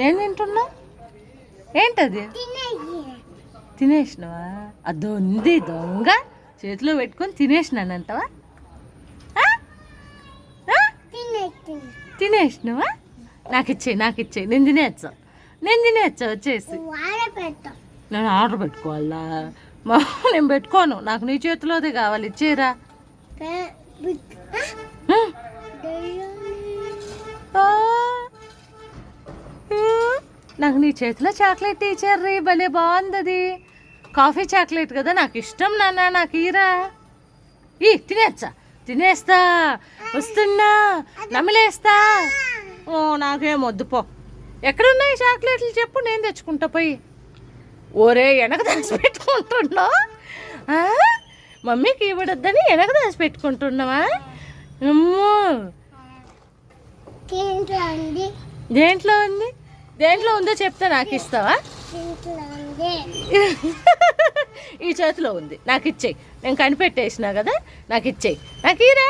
ఏం తింటున్నావు? ఏంటది? తినేసినవా? అది ఉంది దొంగ చేతిలో పెట్టుకొని తినేసినానంటవా? తినేసినవా? నాకు ఇచ్చేయి నేను తినేచ్చా వచ్చేసి. నేను ఆర్డర్ పెట్టుకోవాలా? నేను పెట్టుకోను, నాకు నీ చేతిలోదే కావాలి, ఇచ్చేరా. నాకు నీ చేతిలో చాక్లెట్ ఇచ్చారు, భలే బాగుంది అది. కాఫీ చాక్లెట్ కదా, నాకు ఇష్టం నాన్న, నాకు ఈరా. తినేస్తా వస్తున్నా, నమిలేస్తా. ఓ నాకేం వద్దు పో. ఎక్కడున్నాయి చాక్లెట్లు చెప్పు, నేను తెచ్చుకుంటా పోయి. ఓరే వెనక దాచి పెట్టుకుంటున్నావు, మమ్మీకి ఇవ్వడొద్దని వెనక దాచి పెట్టుకుంటున్నావా? దేంట్లో ఉంది? దేంట్లో ఉందో చెప్తే నాకు ఇస్తావా? ఈ చేతిలో ఉంది, నాకు ఇచ్చేయి. నేను కనిపెట్టేసినా కదా, నాకు ఇచ్చేయి, నాకు ఈరా.